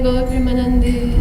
Gaur Premanande.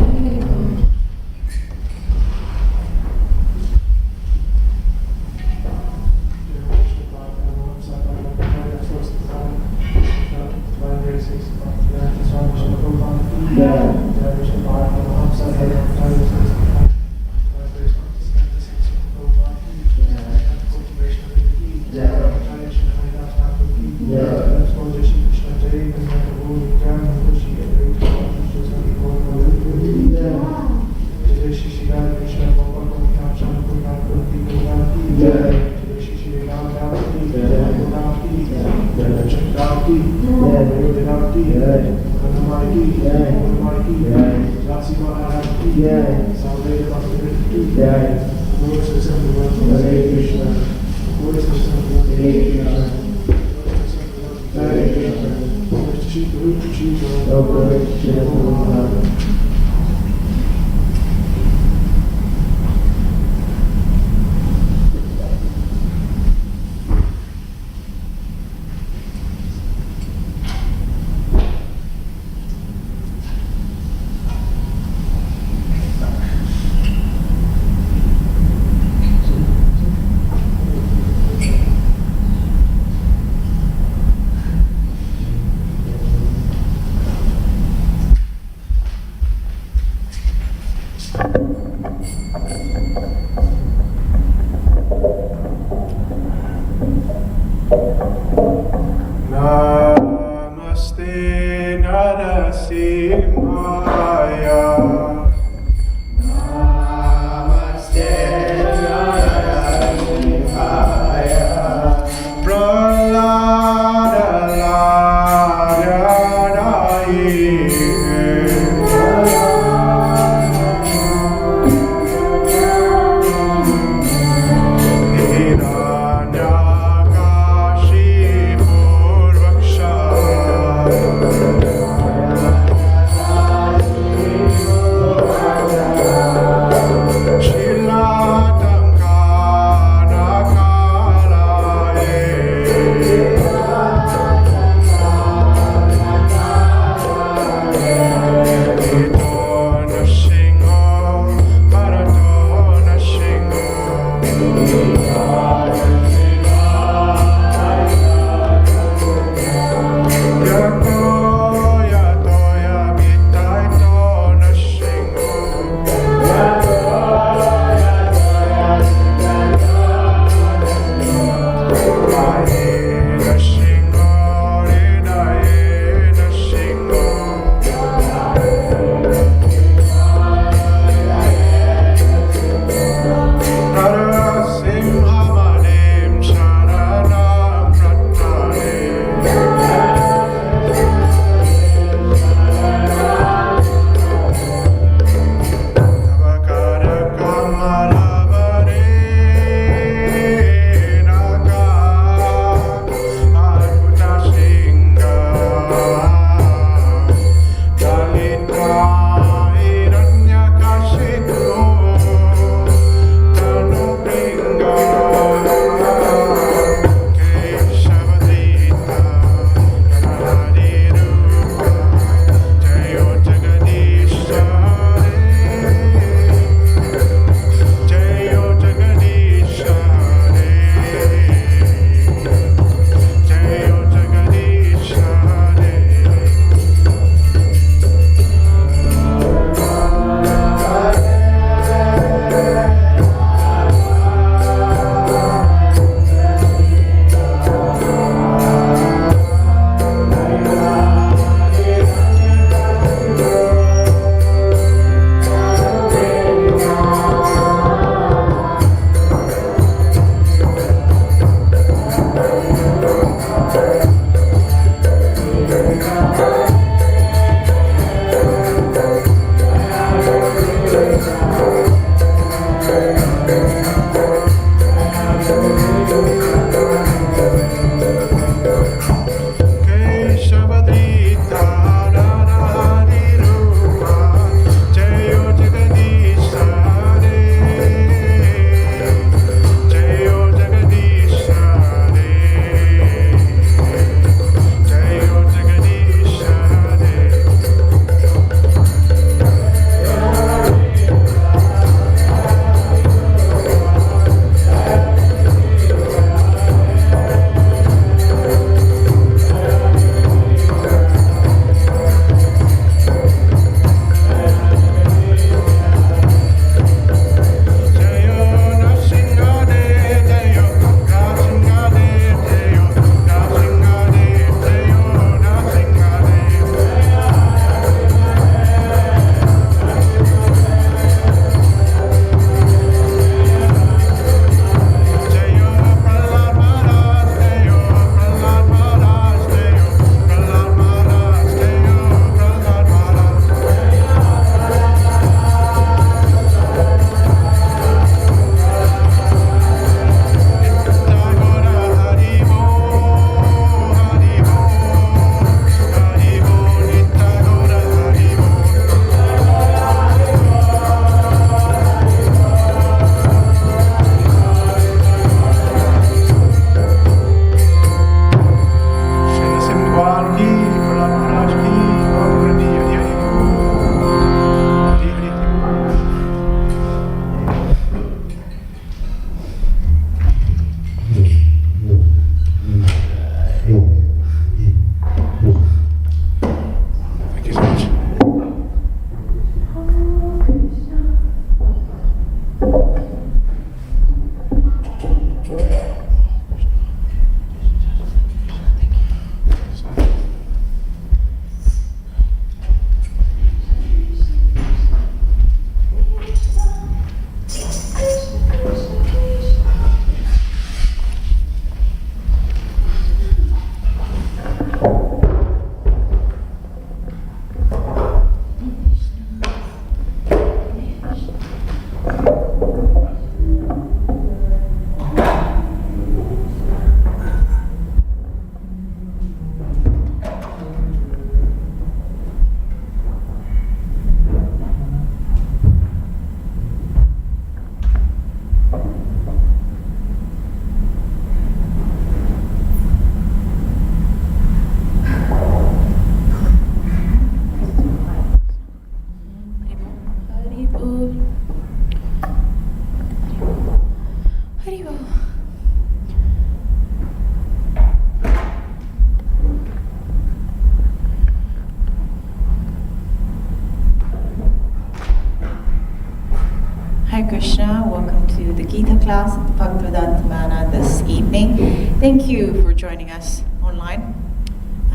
class at the Bhaktivedanta Manor this evening. Thank you for joining us online,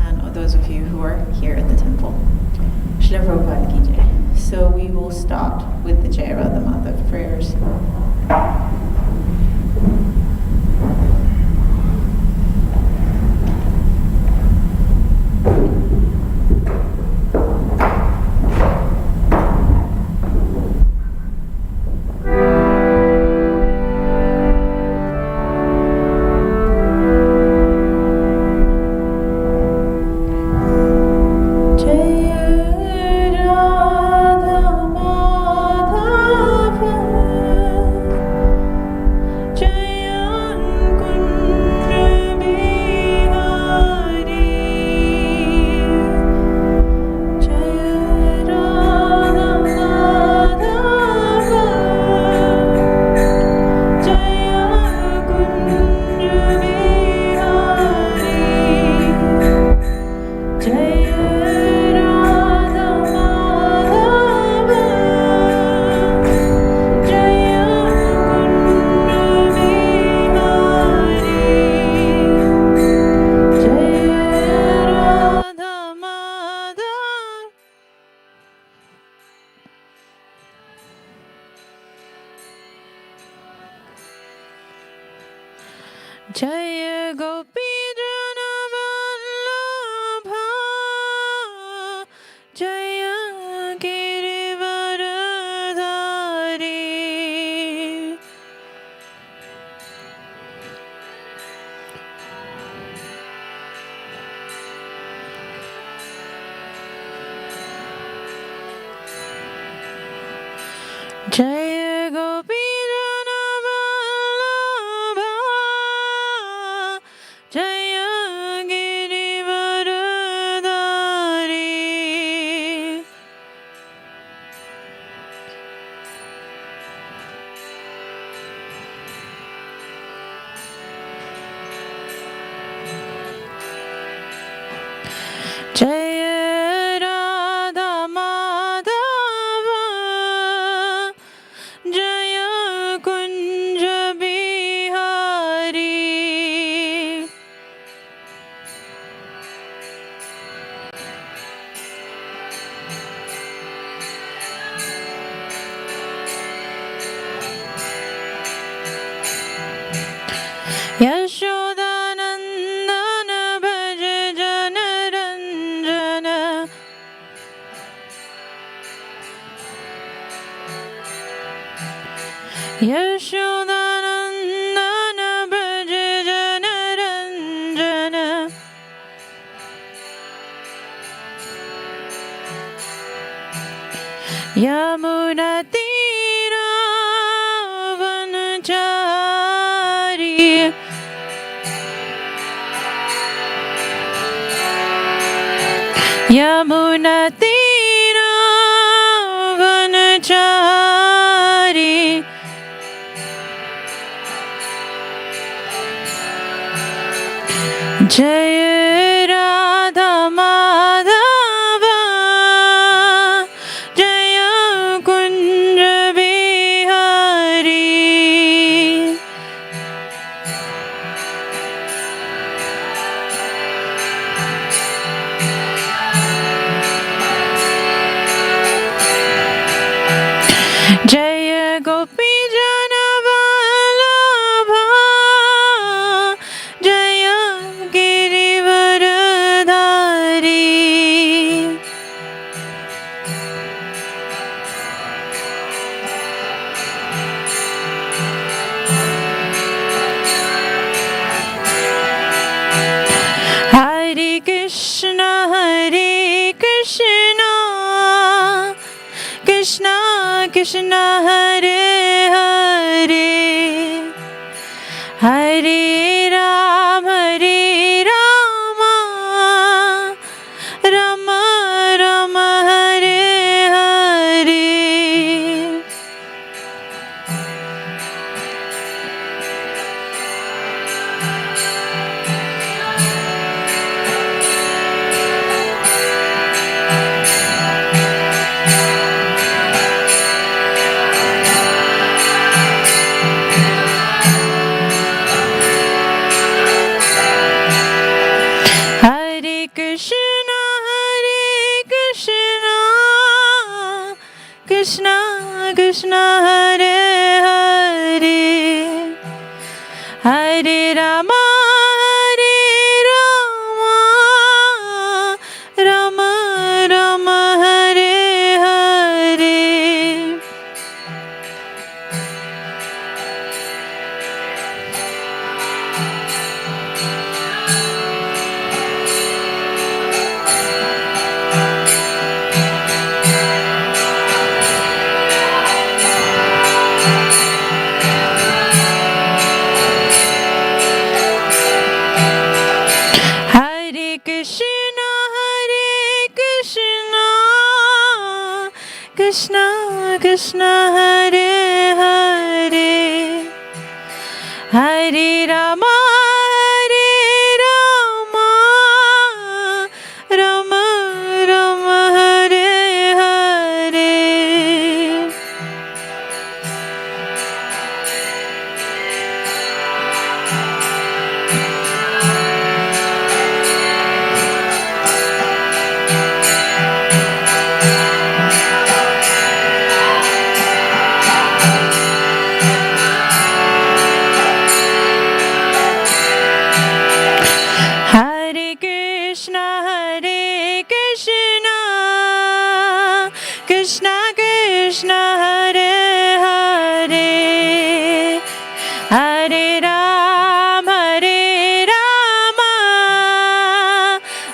and those of you who are here at the temple. Srila Prabhupada Ki Jai. So we will start with the Jaya, the Mother of Prayers. Jaya Gopi Jana Vallabha, Jaya Girivaradhari. Jaya Gopi Jana Vallabha, Jaya Girivaradhari. Jaya Radha Madhava, Jaya Kunja Bihari. Yashodanandana Bhaja Jana Ranjana, Yashodanandana Bhaja Jana Ranjana. Yamuna Tira Vanachari, Yamuna Tira Vanachari. Jaya Radha Madhava, Jaya Kunja Bihari. Jaya Gopi Jana Vallabha, Jaya Girivaradhari. Hare Krishna, Krishna Krishna, Hare Hare, Hare Rama, Rama Rama, Hare Hare. Krishna Krishna Hare Hare Hare Rama Hare Rama Rama Rama Hare Hare Krishna Krishna Hare Hare Hare Rama Hare Rama Rama Rama Hare Hare Krishna Krishna Hare Hare Hare Rama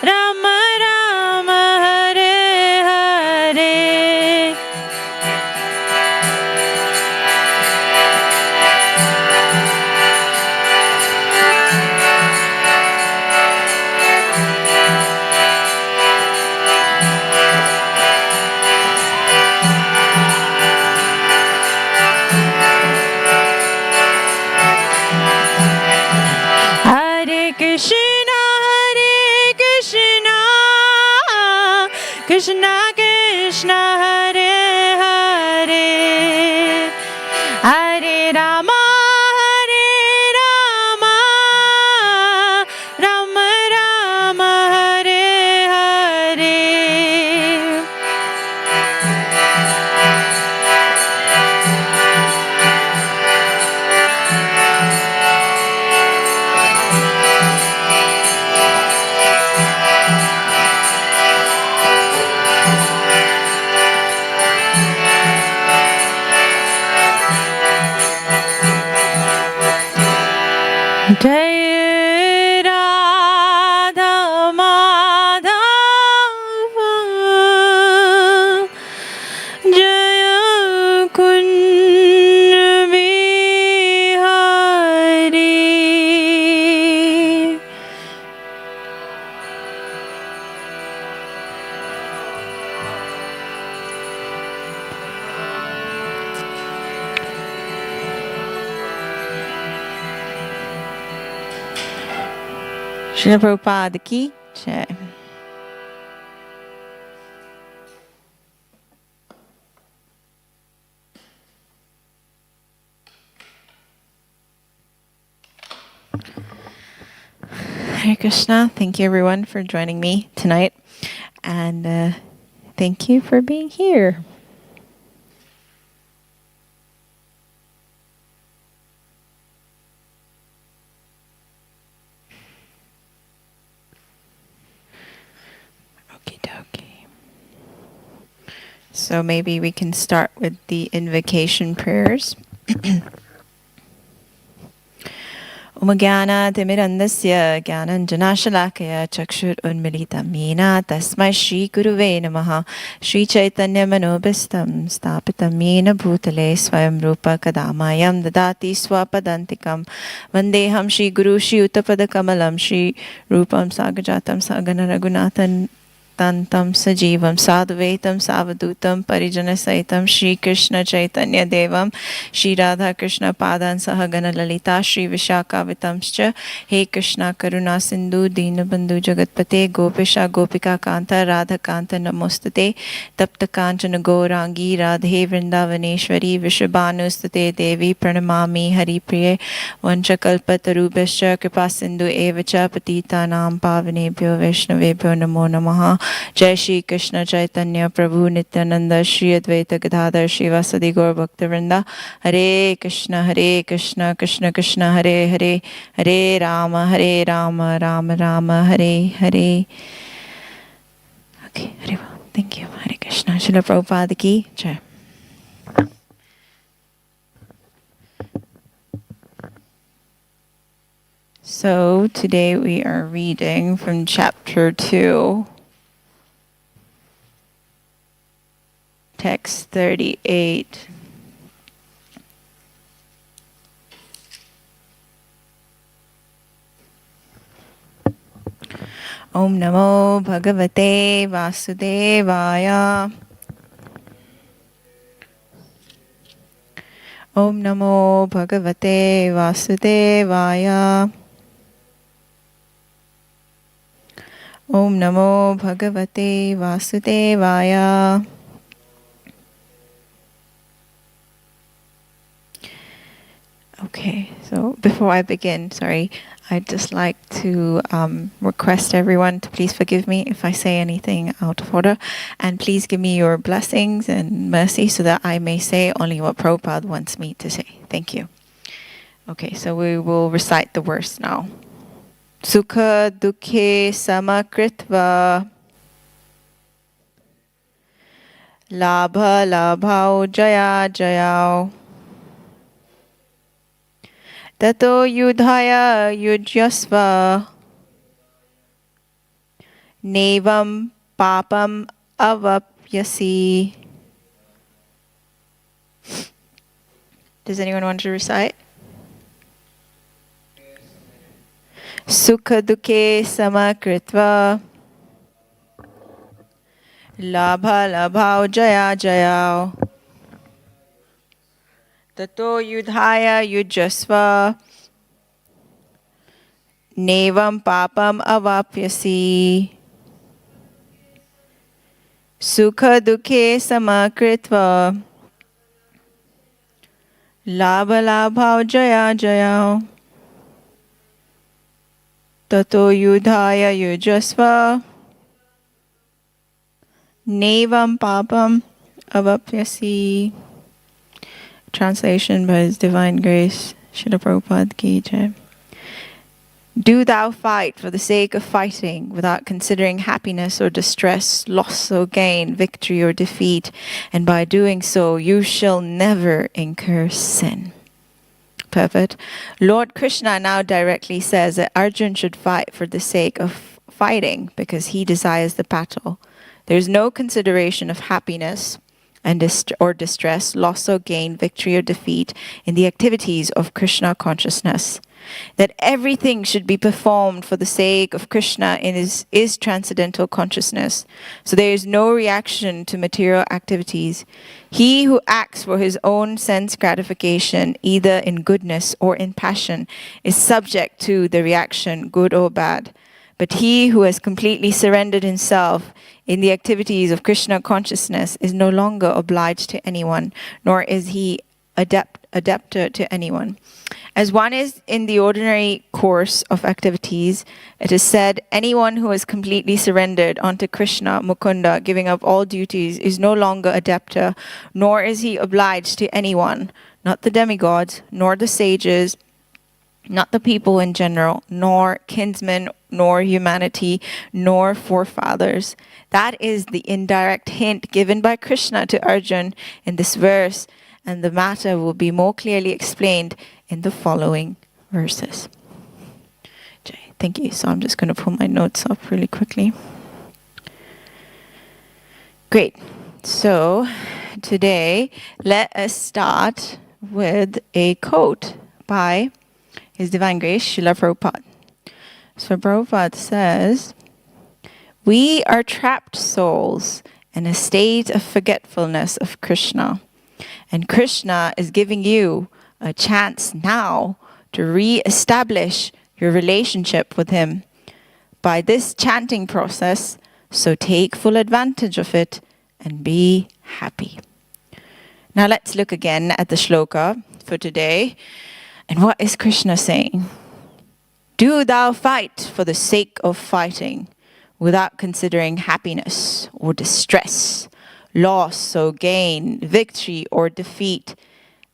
Rama Rama Hare Hare Krishna Krishna Hare Hare Hare Rama Rama Rama Hare Hare Jai Radha Madhava Jaya Kunj Bihari Srila Prabhupada ki jai. Hare Krishna. Thank you everyone for joining me tonight. And thank you for being here. So maybe we can start with the invocation prayers. Umagana Timirandasya Gyananjanashalakaya Chakshur Unmilitam Yena Tasmai Shri Guruve Namaha Shri Chaitanya Manobhistam Stapitam Yena Bhutale Swayam Rupa Kadamayam Dadati Swapadantikam Vandeham Shri Guru Shri Uttapada Kamalam Shri Rupam Sagajatam Sagana Raghunathan Tantam Sajivam Sadhvaitam Savadutam Parijana Saitam Shri Krishna Chaitanya Devam Shri Radha Krishna Padan Sahagana Lalita Shri Vishakavitamscha He Krishna Karuna Sindhu Deenabandhu Jagatpate Gopisha Gopika Kanta Radha Kanta Namostate Tapta Kanchana Gaurangi Radhe Vrindavaneshwari Vishabhanustate Devi Pranamami Hari Priye Vanchakalpatarubhascha Kripa Sindhu Evacha Patitanam Pavanebhyo Vaishnavebhyo Namo Namaha Jai Shri Krishna Chaitanya Prabhu Nityananda Shri Advaita Gadadhar Shivasadi Gaur Bhaktivinoda. Hare Krishna Krishna Krishna Hare Hare, Hare Rama Rama Rama Hare Hare. Okay, Hare Ram. Thank you. Hare Krishna. Srila Prabhupada ki Jai. So today we are reading from chapter 2, text 38. Om Namo Bhagavate Vasudevaya. Om Namo Bhagavate Vasudevaya. Om Namo Bhagavate Vasudevaya. Okay, so before I begin, I'd just like to request everyone to please forgive me if I say anything out of order, and please give me your blessings and mercy so that I may say only what Prabhupada wants me to say. Thank you. Okay, so we will recite the verse now. Sukha dukhe samakritva labha labhau jaya jayau tato yudhaya yujyasva nevam papam avapyasi. Does anyone want to recite? Sukha dukhe samakritva labha labhau jaya jayau tato yudhaya yujasva nevam papam avapyasi. Sukha dukhe samakritva labha labhau jaya jayau tato yudhaya yujasva nevam papam avapyasi. Translation by His Divine Grace, Srila Prabhupada ki Jai. Do thou fight for the sake of fighting, without considering happiness or distress, loss or gain, victory or defeat, and by doing so you shall never incur sin. Perfect. Lord Krishna now directly says that Arjuna should fight for the sake of fighting because he desires the battle. There is no consideration of happiness and or distress, loss or gain, victory or defeat in the activities of Krishna consciousness. That everything should be performed for the sake of Krishna is transcendental consciousness. So there is no reaction to material activities. He who acts for his own sense gratification, either in goodness or in passion, is subject to the reaction, good or bad. But he who has completely surrendered himself in the activities of Krishna consciousness is no longer obliged to anyone, nor is he adapter to anyone. As one is in the ordinary course of activities, it is said, anyone who is completely surrendered unto Krishna, Mukunda, giving up all duties, is no longer adapter, nor is he obliged to anyone, not the demigods, nor the sages, not the people in general, nor kinsmen, nor humanity, nor forefathers. That is the indirect hint given by Krishna to Arjuna in this verse, and the matter will be more clearly explained in the following verses. Jai. Thank you. So I'm just going to pull my notes up really quickly. Great. So today, let us start with a quote by His Divine Grace, Srila Prabhupada. So Prabhupada says, "We are trapped souls in a state of forgetfulness of Krishna. And Krishna is giving you a chance now to re-establish your relationship with Him by this chanting process, so take full advantage of it and be happy." Now let's look again at the shloka for today. And what is Krishna saying? Do thou fight for the sake of fighting, without considering happiness or distress, loss or gain, victory or defeat.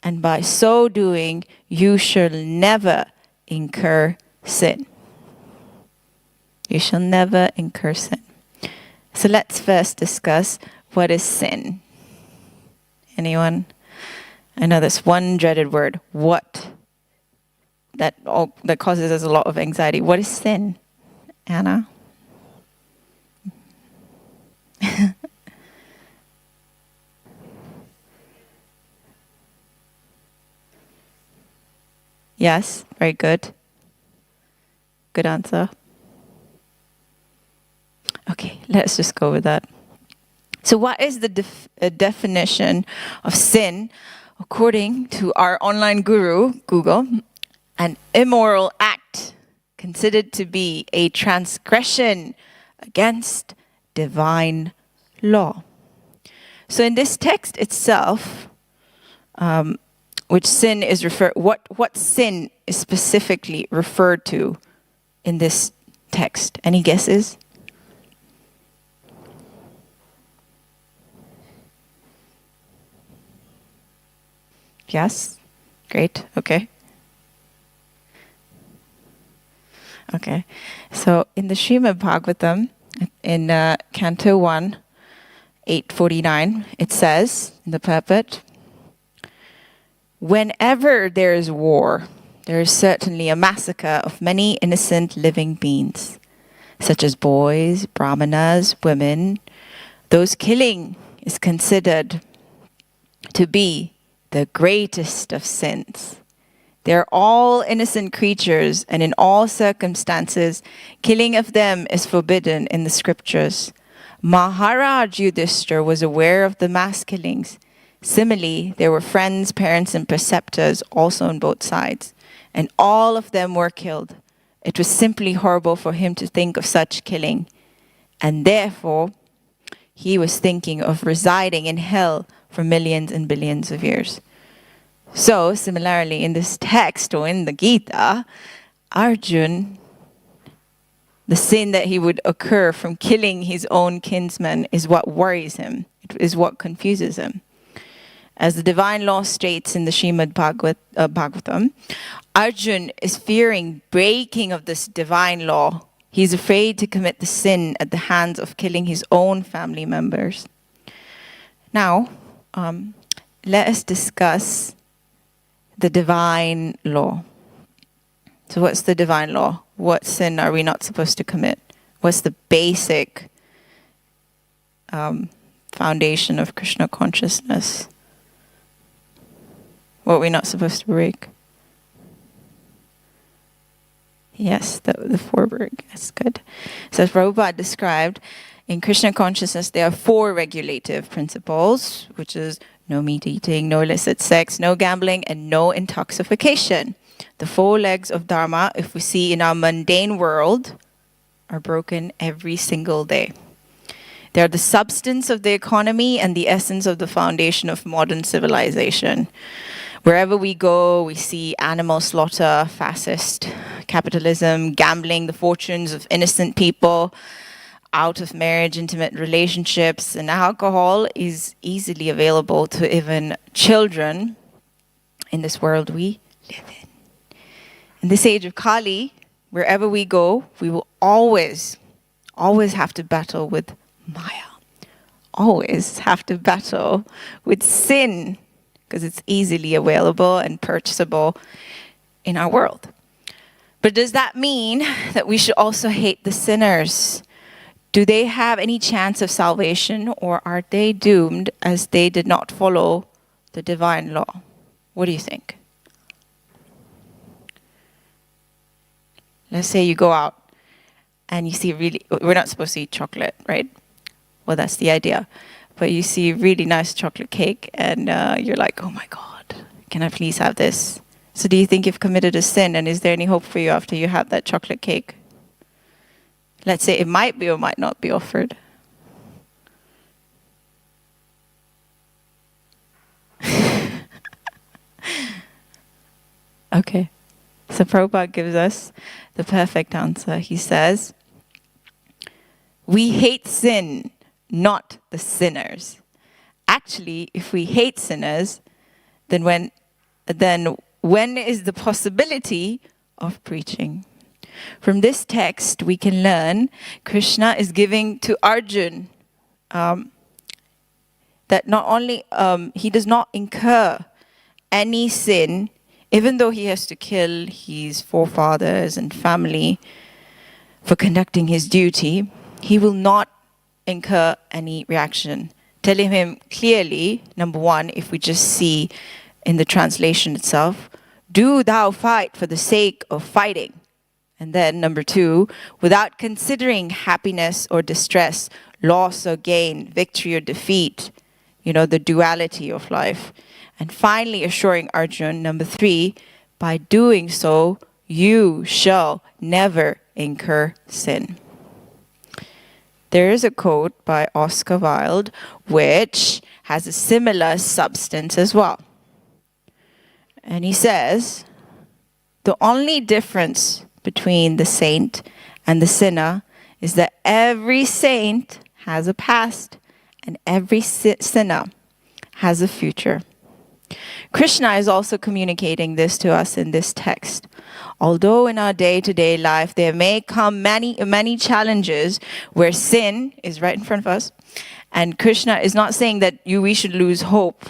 And by so doing, you shall never incur sin. You shall never incur sin. So let's first discuss what is sin. Anyone? I know this one dreaded word, what, that causes us a lot of anxiety. What is sin? Anna? Yes, very good. Good answer. Okay, let's just go with that. So what is the definition of sin according to our online guru, Google? An immoral act considered to be a transgression against divine law. So in this text itself, which sin is what sin is specifically referred to in this text? Any guesses? Yes? Great. Okay. Okay. So in the Srimad Bhagavatam, in Canto 1, 849, it says, in the purport, whenever there is war, there is certainly a massacre of many innocent living beings, such as boys, brahmanas, women. Those killing is considered to be the greatest of sins. They are all innocent creatures, and in all circumstances, killing of them is forbidden in the scriptures. Maharaj Yudhishthira was aware of the mass killings. Similarly, there were friends, parents, and preceptors also on both sides, and all of them were killed. It was simply horrible for him to think of such killing, and therefore, he was thinking of residing in hell for millions and billions of years. So, similarly, in this text or in the Gita, Arjun, the sin that he would occur from killing his own kinsman is what worries him. It is what confuses him. As the divine law states in the Srimad Bhagavatam, Arjun is fearing breaking of this divine law. He's afraid to commit the sin at the hands of killing his own family members. Now, let us discuss the divine law. So what's the divine law? What sin are we not supposed to commit? What's the basic foundation of Krishna consciousness? What are we not supposed to break? Yes, the four. That's good. So as Prabhupada described, in Krishna consciousness, there are four regulative principles, which is no meat eating, no illicit sex, no gambling, and no intoxication. The four legs of Dharma, if we see in our mundane world, are broken every single day. They are the substance of the economy and the essence of the foundation of modern civilization. Wherever we go, we see animal slaughter, fascist capitalism, gambling the fortunes of innocent people, out of marriage, intimate relationships, and alcohol is easily available to even children in this world we live in. In this age of Kali, wherever we go, we will always have to battle with Maya. Always have to battle with sin, because it's easily available and purchasable in our world. But does that mean that we should also hate the sinners? Do they have any chance of salvation, or are they doomed as they did not follow the divine law? What do you think? Let's say you go out and you see we're not supposed to eat chocolate, right? Well, that's the idea. But you see really nice chocolate cake and you're like, oh my God, can I please have this? So do you think you've committed a sin, and is there any hope for you after you have that chocolate cake? Let's say it might be or might not be offered. Okay. So Prabhupada gives us the perfect answer. He says, We hate sin, not the sinners. Actually, if we hate sinners, then when is the possibility of preaching? From this text, we can learn Krishna is giving to Arjun that not only he does not incur any sin, even though he has to kill his forefathers and family for conducting his duty, he will not incur any reaction. Telling him clearly, number one, if we just see in the translation itself, do thou fight for the sake of fighting. And then number two, without considering happiness or distress, loss or gain, victory or defeat, the duality of life. And finally assuring Arjun, number three, by doing so, you shall never incur sin. There is a quote by Oscar Wilde which has a similar substance as well. And he says, the only difference between the saint and the sinner is that every saint has a past and every sinner has a future. Krishna is also communicating this to us in this text. Although in our day-to-day life there may come many challenges where sin is right in front of us, and Krishna is not saying that we should lose hope.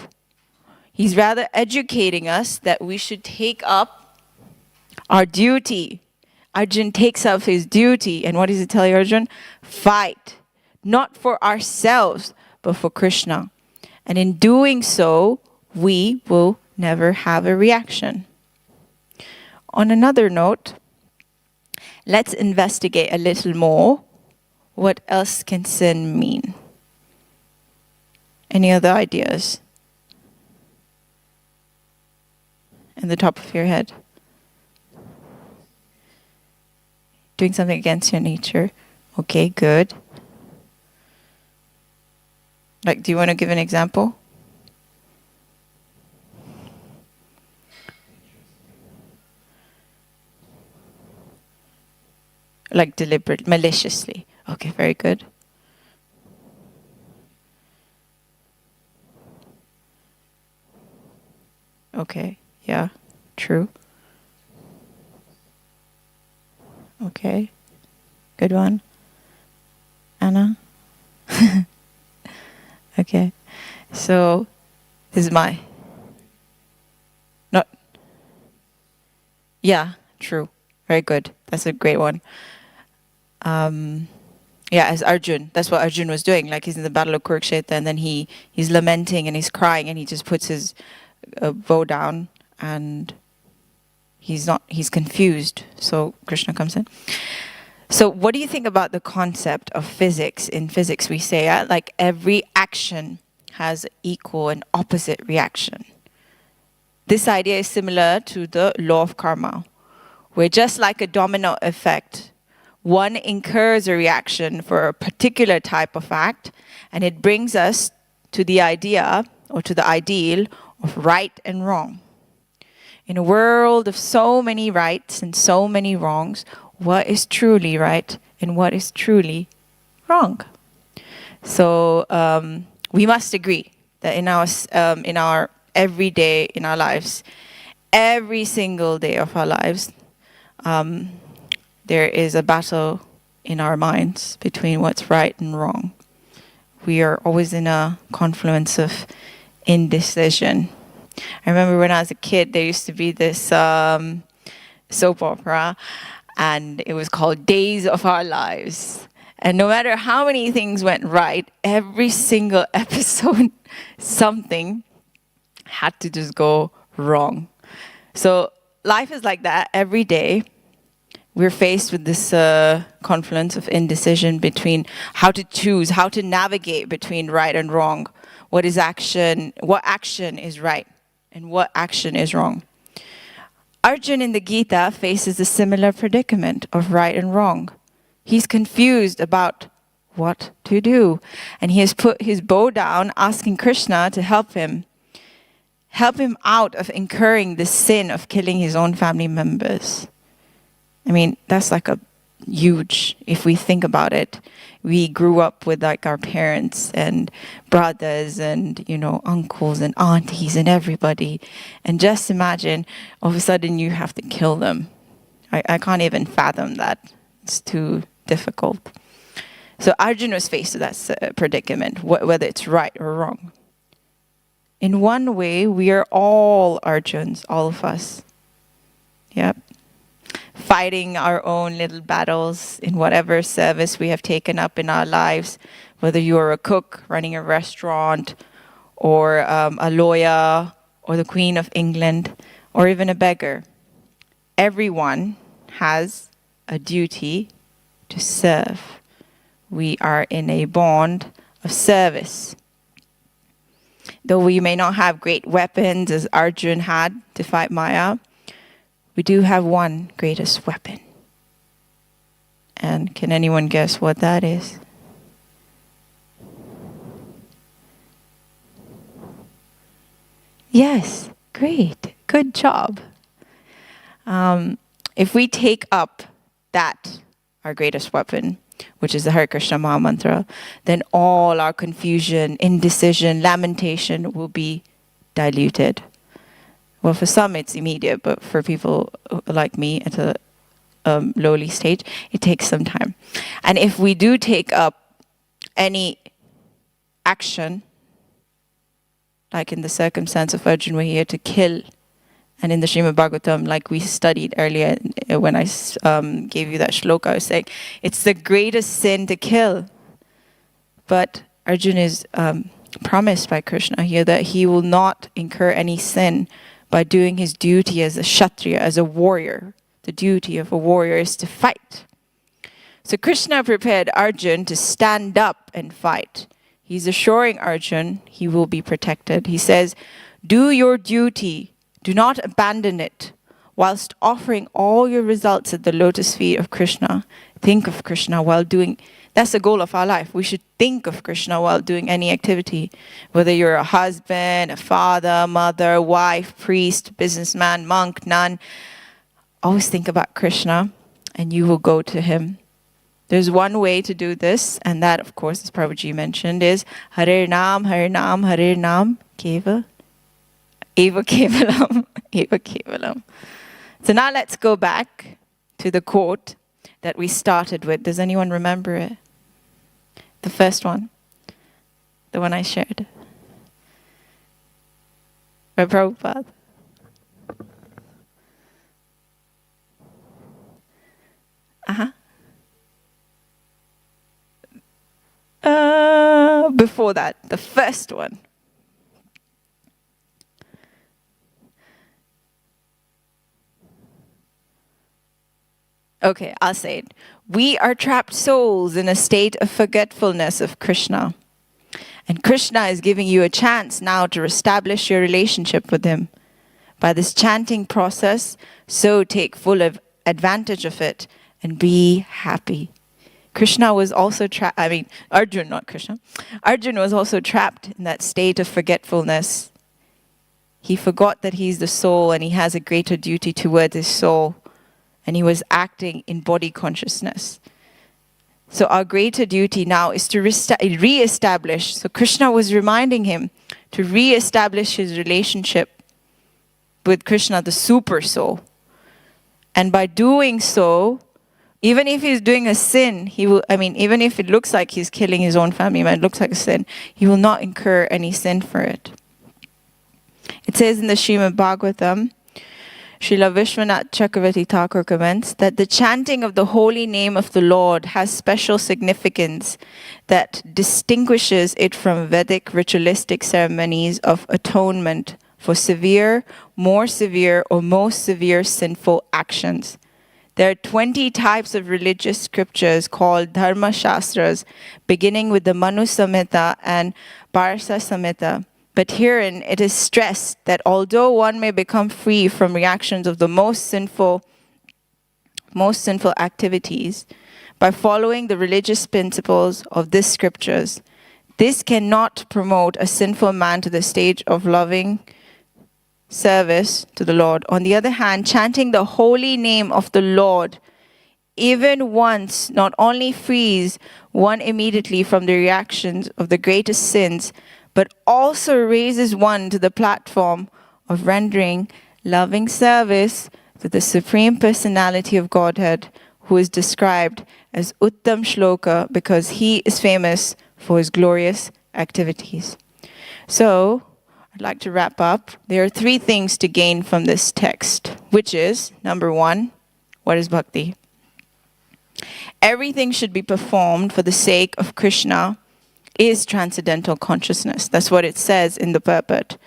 He's rather educating us that we should take up our duty. Arjun takes up his duty, and what does he tell Arjun? Fight, not for ourselves, but for Krishna. And in doing so, we will never have a reaction. On another note, let's investigate a little more. What else can sin mean? Any other ideas? In the top of your head? Doing something against your nature. Okay, good. Do you want to give an example? Deliberate, maliciously. Okay, very good. Okay, yeah, true. Okay, good one. Anna? Okay, so this is yeah, true. Very good. That's a great one. As Arjun, that's what Arjun was doing. He's in the battle of Kurukshetra, and then he's lamenting and he's crying, and he just puts his bow down, and he's confused. So Krishna comes in. So what do you think about the concept of physics? In physics, we say every action has equal and opposite reaction. This idea is similar to the law of karma, where just like a domino effect, one incurs a reaction for a particular type of act, and it brings us to the idea or to the ideal of right and wrong. In a world of so many rights and so many wrongs, what is truly right and what is truly wrong? So we must agree that in our everyday, in our lives, every single day of our lives, there is a battle in our minds between what's right and wrong. We are always in a confluence of indecision. I remember when I was a kid, there used to be this soap opera, and it was called Days of Our Lives. And no matter how many things went right, every single episode, something had to just go wrong. So life is like that every day. We're faced with this confluence of indecision between how to choose, how to navigate between right and wrong. What action is right and what action is wrong. Arjun in the Gita faces a similar predicament of right and wrong. He's confused about what to do, and he has put his bow down, asking Krishna to help him out of incurring the sin of killing his own family members. I mean, that's like a huge if we think about it. We grew up with like our parents and brothers and, uncles and aunties and everybody. And just imagine, all of a sudden you have to kill them. I can't even fathom that. It's too difficult. So Arjuna was faced with that predicament, whether it's right or wrong. In one way, we are all Arjuns, all of us. Yep. Fighting our own little battles in whatever service we have taken up in our lives, whether you're a cook running a restaurant, or a lawyer, or the Queen of England, or even a beggar. Everyone has a duty to serve. We are in a bond of service. Though we may not have great weapons as Arjun had to fight Maya, we do have one greatest weapon. And can anyone guess what that is? Yes, great, good job. If we take up that, our greatest weapon, which is the Hare Krishna Maha Mantra, then all our confusion, indecision, lamentation will be diluted. Well, for some it's immediate, but for people like me at a lowly stage, it takes some time. And if we do take up any action, like in the circumstance of Arjuna, we're here to kill. And in the Srimad Bhagavatam, like we studied earlier, when I gave you that shloka, I was saying, it's the greatest sin to kill. But Arjuna is promised by Krishna here that he will not incur any sin by doing his duty as a Kshatriya, as a warrior. The duty of a warrior is to fight. So Krishna prepared Arjuna to stand up and fight. He's assuring Arjuna he will be protected. He says, do your duty. Do not abandon it. Whilst offering all your results at the lotus feet of Krishna, think of Krishna while doing. That's the goal of our life. We should think of Krishna while doing any activity. Whether you're a husband, a father, mother, wife, priest, businessman, monk, nun. Always think about Krishna and you will go to him. There's one way to do this, and that, of course, as Prabhuji mentioned, is Hare Nam, Hare Nam, Hare Nam, Keva. Eva Kevalam, Eva Kevalam. So now let's go back to the quote that we started with. Does anyone remember it? The first one. The one I shared. By Prabhupada. Before that, the first one. Okay, I'll say it. We are trapped souls in a state of forgetfulness of Krishna. And Krishna is giving you a chance now to establish your relationship with him. By this chanting process, so take full advantage of it and be happy. Krishna was also trapped, Arjuna, not Krishna. Arjuna was also trapped in that state of forgetfulness. He forgot that he's the soul and he has a greater duty towards his soul. And he was acting in body consciousness. So our greater duty now is to re-establish. So Krishna was reminding him to re-establish his relationship with Krishna, the super soul. And by doing so, even if he's doing a sin, even if it looks like he's killing his own family, it looks like a sin, he will not incur any sin for it. It says in the Srimad Bhagavatam, Srila Vishwanath Chakravarti Thakur comments that the chanting of the holy name of the Lord has special significance that distinguishes it from Vedic ritualistic ceremonies of atonement for severe, more severe, or most severe sinful actions. There are 20 types of religious scriptures called Dharma Shastras, beginning with the Manu Samhita and Parsa Samhita. But herein it is stressed that although one may become free from reactions of the most sinful activities by following the religious principles of these scriptures, this cannot promote a sinful man to the stage of loving service to the Lord. On the other hand, chanting the holy name of the Lord even once not only frees one immediately from the reactions of the greatest sins, but also raises one to the platform of rendering loving service to the Supreme Personality of Godhead, who is described as Uttam Shloka because he is famous for his glorious activities. So, I'd like to wrap up. There are 3 things to gain from this text, which is, number 1, what is bhakti? Everything should be performed for the sake of Krishna is transcendental consciousness. That's what it says in the purport.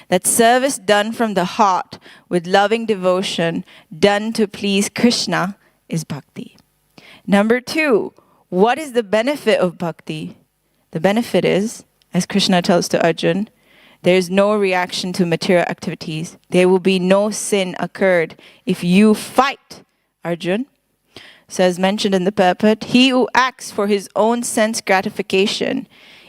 That service done from the heart with loving devotion, done to please Krishna, is bhakti. Number 2, what is the benefit of bhakti? The benefit is, as Krishna tells to Arjun, there is no reaction to material activities. There will be no sin occurred if you fight, Arjun. So as mentioned in the purport, he who acts for his own sense gratification,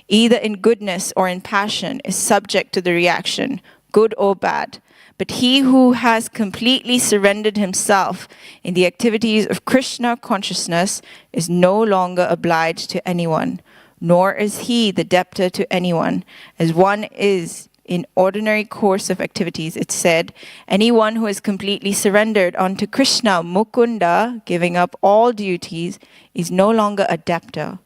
either in goodness or in passion, is subject to the reaction, good or bad. But he who has completely surrendered himself in the activities of Krishna consciousness is no longer obliged to anyone, nor is he the debtor to anyone, as one is in ordinary course of activities. It's said, anyone who is completely surrendered unto Krishna, Mukunda, giving up all duties, is no longer a debtor,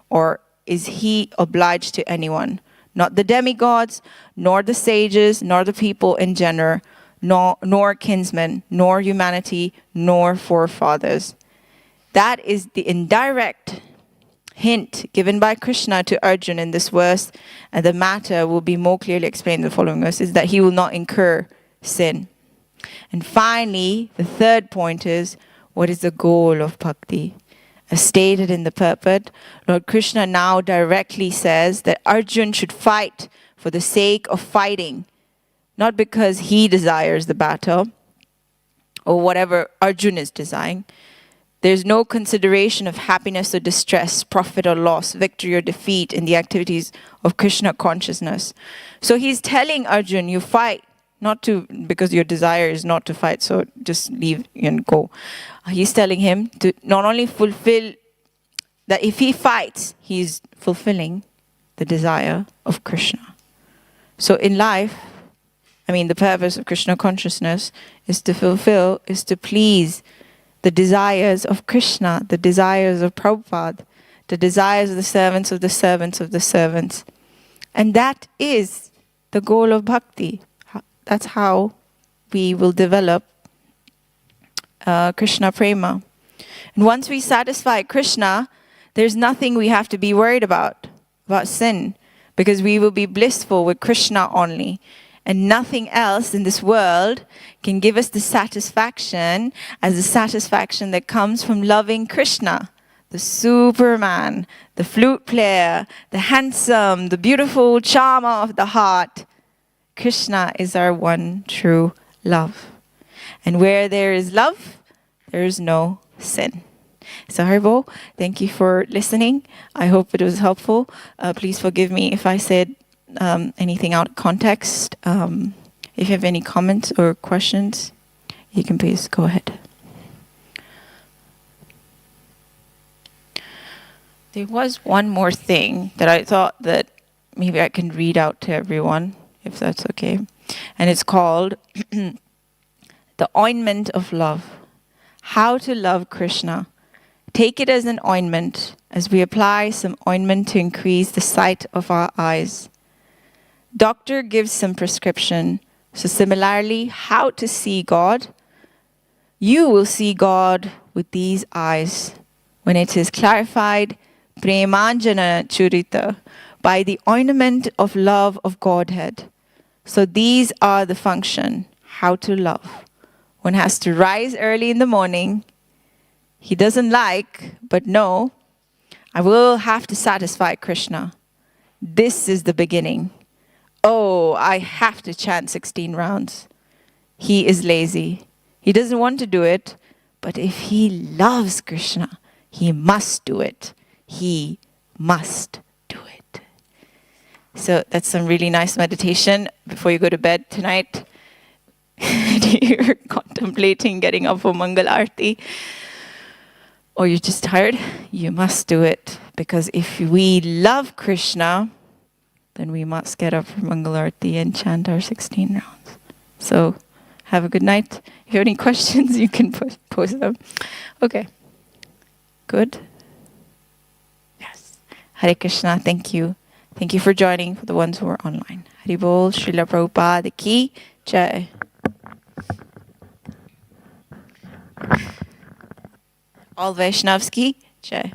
or is he obliged to anyone. Not the demigods, nor the sages, nor the people in general, nor kinsmen, nor humanity, nor forefathers. That is the indirect hint given by Krishna to Arjuna in this verse, and the matter will be more clearly explained in the following verse, is that he will not incur sin. And finally, the 3rd point is, what is the goal of bhakti? As stated in the purport, Lord Krishna now directly says that Arjuna should fight for the sake of fighting, not because he desires the battle or whatever Arjuna is desiring. There's no consideration of happiness or distress, profit or loss, victory or defeat in the activities of Krishna consciousness. So he's telling Arjuna, you fight, not to, because your desire is not to fight, so just leave and go. He's telling him to not only fulfill, that if he fights, he's fulfilling the desire of Krishna. So in life, the purpose of Krishna consciousness is to fulfill, is to please the desires of Krishna, the desires of Prabhupada, the desires of the servants of the servants of the servants. And that is the goal of bhakti. That's how we will develop Krishna prema. And once we satisfy Krishna, there's nothing we have to be worried about sin, because we will be blissful with Krishna only. And nothing else in this world can give us the satisfaction as the satisfaction that comes from loving Krishna, the Superman, the flute player, the handsome, the beautiful charmer of the heart. Krishna is our one true love. And where there is love, there is no sin. So Haribo, thank you for listening. I hope it was helpful. Please forgive me if I said anything out of context. If you have any comments or questions, you can please go ahead. There was one more thing that I thought that maybe I can read out to everyone, if that's okay. And it's called The Ointment of Love. How to love Krishna. Take it as an ointment, as we apply some ointment to increase the sight of our eyes. Doctor gives some prescription. So similarly, how to see God? You will see God with these eyes when it is clarified, Premanjana Churita, by the ointment of love of Godhead. So these are the function, how to love. One has to rise early in the morning. He doesn't like, but no, I will have to satisfy Krishna. This is the beginning. Oh, I have to chant 16 rounds. He is lazy. He doesn't want to do it, but if he loves Krishna, he must do it. He must do it. So that's some really nice meditation before you go to bed tonight. You're contemplating getting up for Mangal Aarti. or you're just tired, you must do it. Because if we love Krishna, then we must get up for Mangalarti and chant our 16 rounds. So have a good night. If you have any questions, you can post them. Okay. Good. Yes. Hare Krishna. Thank you. Thank you for joining, for the ones who are online. Haribol, Srila Prabhupada ki jai. All Vaishnavs ki jai.